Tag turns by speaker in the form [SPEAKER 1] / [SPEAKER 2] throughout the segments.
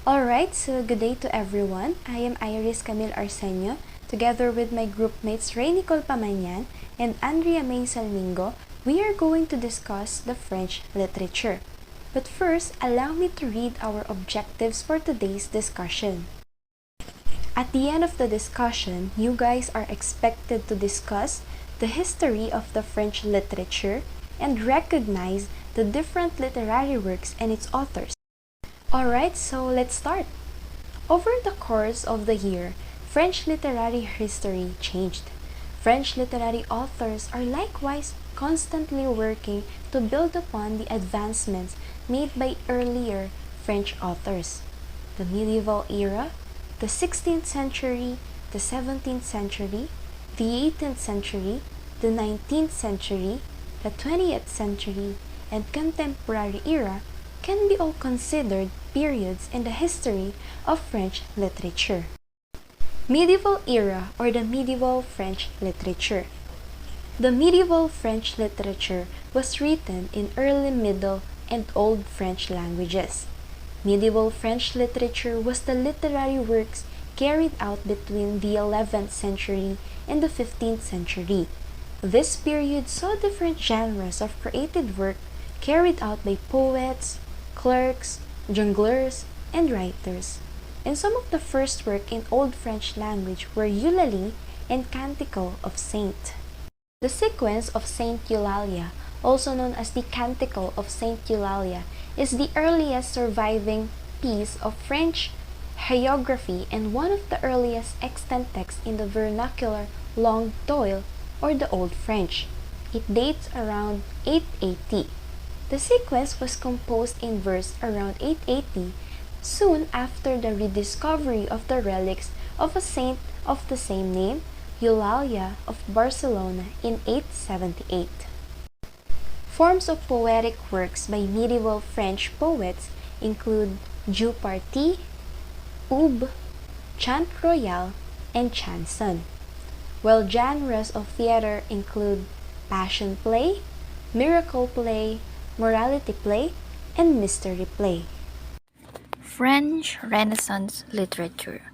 [SPEAKER 1] Alright, so good day to everyone. I am Iris Camille Arsenio. Together with my groupmates Ray Nicole Pamanyan and Andrea May Salmingo, we are going to discuss the French literature. But first, allow me to read our objectives for today's discussion. At the end of the discussion, you guys are expected to discuss the history of the French literature and recognize the different literary works and its authors. Alright, so let's start. Over the course of the year, French literary history changed. French literary authors are likewise constantly working to build upon the advancements made by earlier French authors. The medieval era, the 16th century, the 17th century, the 18th century, the 19th century, the 20th century, and contemporary era can be all considered periods in the history of French literature. Medieval era or the medieval French literature. The medieval French literature was written in early Middle and Old French languages. Medieval French literature was the literary works carried out between the 11th century and the 15th century. This period saw different genres of creative work carried out by poets, clerks, jongleurs, and writers. And some of the first work in Old French language were Eulalie and Canticle of Saint. The sequence of Saint Eulalia, also known as the Canticle of Saint Eulalia, is the earliest surviving piece of French hagiography and one of the earliest extant texts in the vernacular langue d'oil or the Old French. It dates around 880. The sequence was composed in verse around 880, soon after the rediscovery of the relics of a saint of the same name, Eulalia of Barcelona, in 878. Forms of poetic works by medieval French poets include Jeu parti, Oube, Chant royal, and chanson, while genres of theater include passion play, miracle play, morality play, and mystery play.
[SPEAKER 2] French Renaissance literature,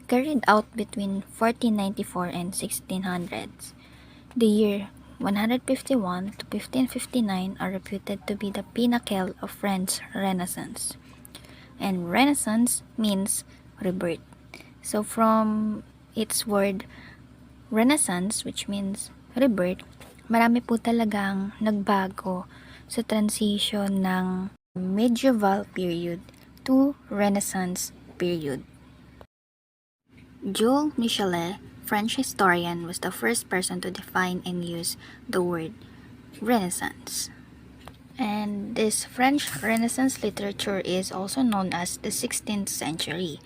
[SPEAKER 2] carried out between 1494 and 1600s. The year 151 to 1559 are reputed to be the pinnacle of French Renaissance. And Renaissance means rebirth. So from its word Renaissance, which means rebirth, marami po talagang nagbago sa transition ng medieval period to Renaissance period. Jules Michelet, French historian, was the first person to define and use the word Renaissance. And this French Renaissance literature is also known as the 16th century.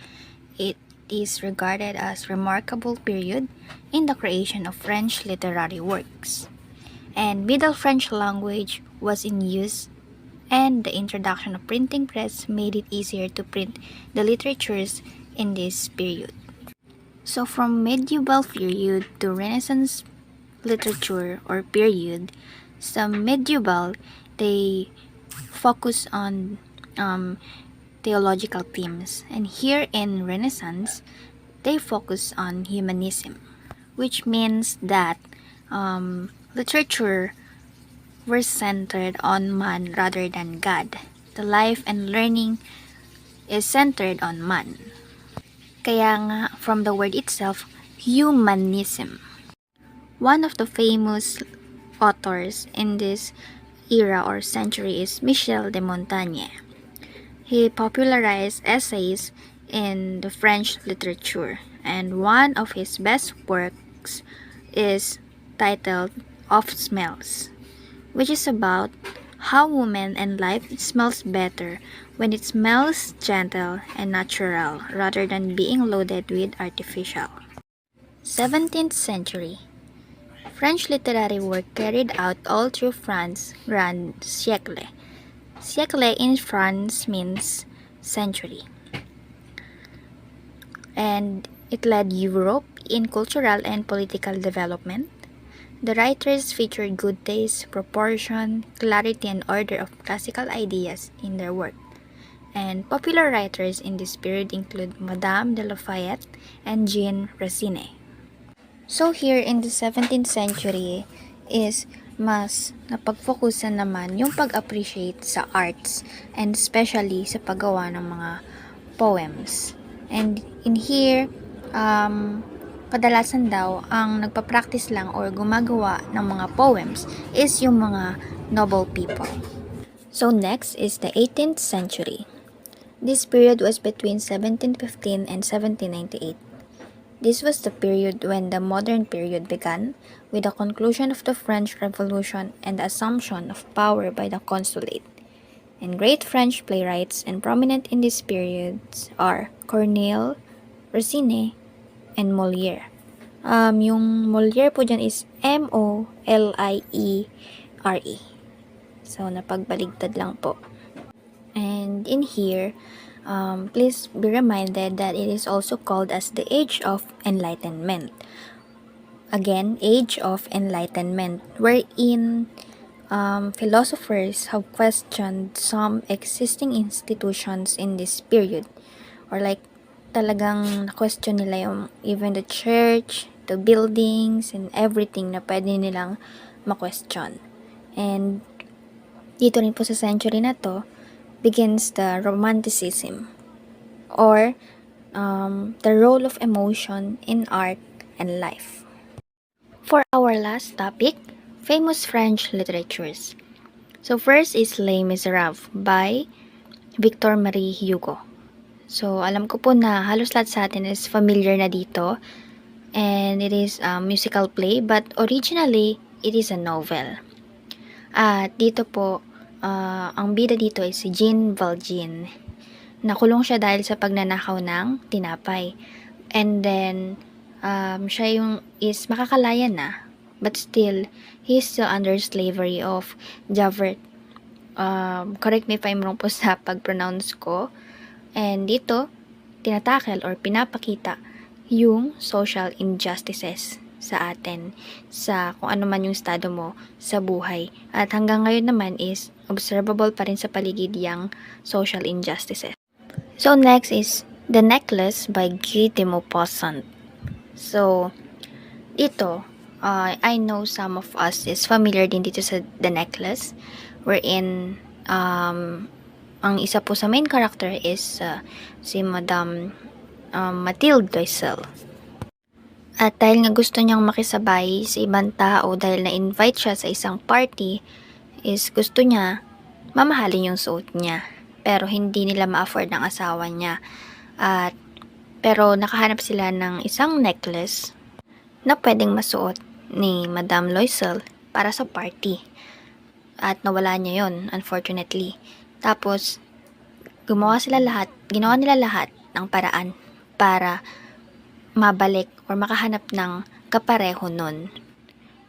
[SPEAKER 2] It is regarded as remarkable period in the creation of French literary works. And Middle French language was in use, and the introduction of printing press made it easier to print the literatures in this period. So from medieval period to Renaissance literature or period, some medieval, they focus on theological themes, and here in Renaissance, they focus on humanism, which means that literature were centered on man rather than God. The life and learning is centered on man. Kaya nga, from the word itself, humanism. One of the famous authors in this era or century is Michel de Montaigne. He popularized essays in the French literature, and one of his best works is titled Of Smells, which is about how woman and life smells better when it smells gentle and natural rather than being loaded with artificial. 17th century. French literary work carried out all through France Grand Siècle. Siècle in France means century. And it led Europe in cultural and political development. The writers featured good taste, proportion, clarity, and order of classical ideas in their work. And popular writers in this period include Madame de Lafayette and Jean Racine. So here in the 17th century is mas napag-focusan naman yung pag-appreciate sa arts and especially sa paggawa ng mga poems. And in here, kadalasan daw ang nagpa-practice lang or gumagawa ng mga poems is yung mga noble people. So next is the 18th century. This period was between 1715 and 1798. This was the period when the modern period began, with the conclusion of the French Revolution and the assumption of power by the consulate. And great French playwrights and prominent in these periods are Corneille, Racine, and Molière. Yung Molière po dyan is M-O-L-I-E-R-E. So, napagbaligtad lang po. And in here, please be reminded that it is also called as the Age of Enlightenment. Again, Age of Enlightenment, wherein philosophers have questioned some existing institutions in this period. Or like, talagang na-question nila yung even the church, the buildings, and everything na pwede nilang ma-question. And dito rin po sa century na to, begins the Romanticism, or the role of emotion in art and life. For our last topic, famous French literatures. So first is Les Miserables by Victor Marie Hugo. So alam ko po na halos lahat sa atin is familiar na dito, and it is a musical play, but originally it is a novel. At dito po, ang bida dito ay si Jean Valjean. Nakulong siya dahil sa pagnanakaw ng tinapay. And then, siya yung is makakalaya na. But still, he is still under slavery of Javert. Correct me if I'm wrong po sa pag-pronounce ko. And dito, tinatakel or pinapakita yung social injustices sa atin, sa kung ano man yung estado mo sa buhay. At hanggang ngayon naman is observable pa rin sa paligid yung social injustices. So next is The Necklace by Guy de Maupassant. So dito, I know some of us is familiar din dito sa The Necklace, wherein ang isa po sa main character is si Madame Mathilde Loisel. At dahil nga gusto niyang makisabay sa ibang tao dahil na-invite siya sa isang party, is gusto niya mamahalin yung suot niya. Pero hindi nila ma-afford ng asawa niya. Pero nakahanap sila ng isang necklace na pwedeng masuot ni Madame Loisel para sa party. At nawala niya yon, unfortunately. Tapos, ginawa nila lahat ng paraan para mabalik or makahanap ng kapareho nun,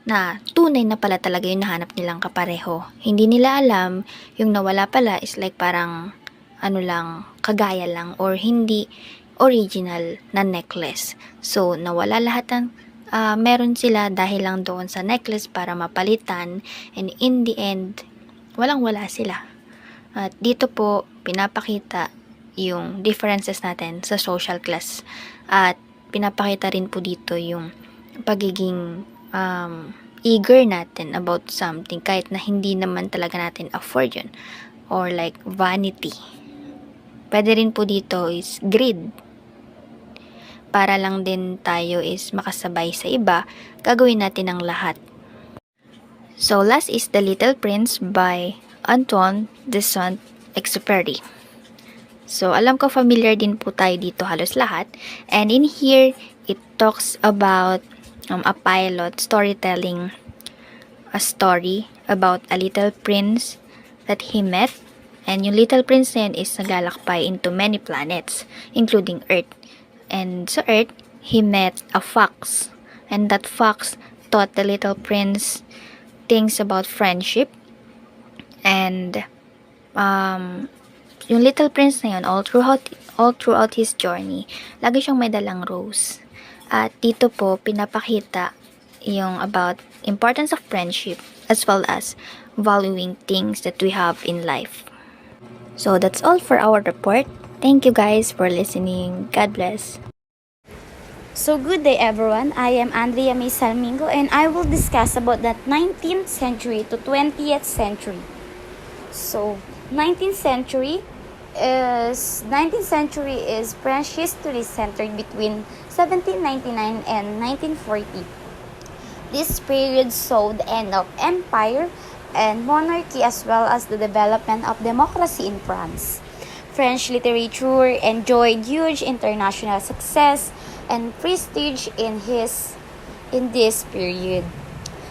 [SPEAKER 2] na tunay na pala talaga yung nahanap nilang kapareho. Hindi nila alam yung nawala pala is like parang kagaya lang or hindi original na necklace. So nawala lahat ng meron sila dahil lang doon sa necklace para mapalitan, and in the end walang-wala sila. At dito po pinapakita yung differences natin sa social class, at pinapakita rin po dito yung pagiging eager natin about something kahit na hindi naman talaga natin afford yun, or like vanity. Pwede rin po dito is greed. Para lang din tayo is makasabay sa iba, gagawin natin ang lahat. So last is The Little Prince by Antoine de Saint-Exupéry. So, alam ko familiar din po tayo dito halos lahat. And in here, it talks about a pilot storytelling a story about a little prince that he met. And yung little prince na yun is naglalakbay into many planets, including Earth. And sa Earth, he met a fox. And that fox taught the little prince things about friendship. And yung little prince na yun, all throughout his journey, lagi siyang may dalang rose. At dito po, pinapakita yung about importance of friendship as well as valuing things that we have in life. So that's all for our report. Thank you guys for listening. God bless.
[SPEAKER 3] So good day everyone, I am Andrea May Salmingo and I will discuss about the 19th century to 20th century. So 19th century is French history centered between 1799 and 1940. This period saw the end of empire and monarchy as well as the development of democracy in France. French literature enjoyed huge international success and prestige in this period.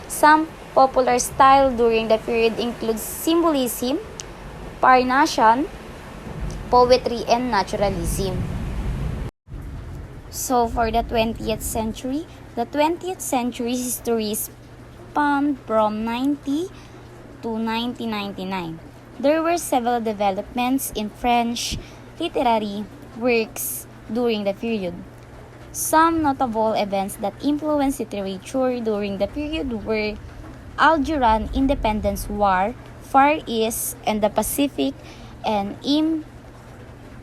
[SPEAKER 3] Some popular style during the period includes symbolism, Parnassian, poetry, and naturalism. So for the 20th century history spanned from 90 to 1999. There were several developments in French literary works during the period. Some notable events that influenced literature during the period were Algerian Independence War, Far East and the Pacific, and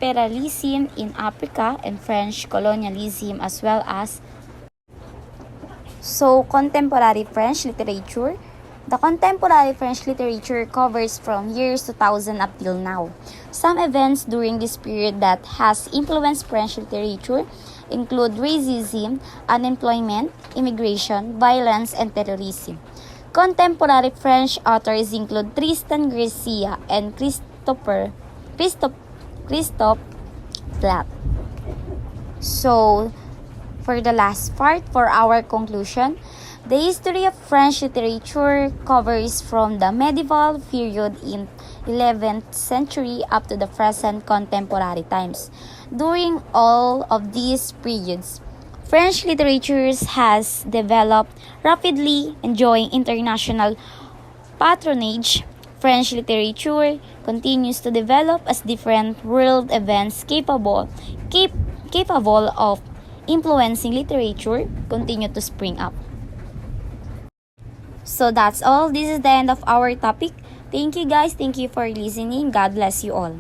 [SPEAKER 3] imperialism in Africa and French colonialism as well as contemporary French literature. The contemporary French literature covers from years 2000 up till now. Some events during this period that has influenced French literature include racism, unemployment, immigration, violence, and terrorism. Contemporary French authors include Tristan Garcia and Christophe Platt. So, for the last part, for our conclusion, the history of French literature covers from the medieval period in 11th century up to the present contemporary times. During all of these periods, French literature has developed rapidly, enjoying international patronage. French literature continues to develop as different world events capable of influencing literature continue to spring up. So that's all. This is the end of our topic. Thank you guys. Thank you for listening. God bless you all.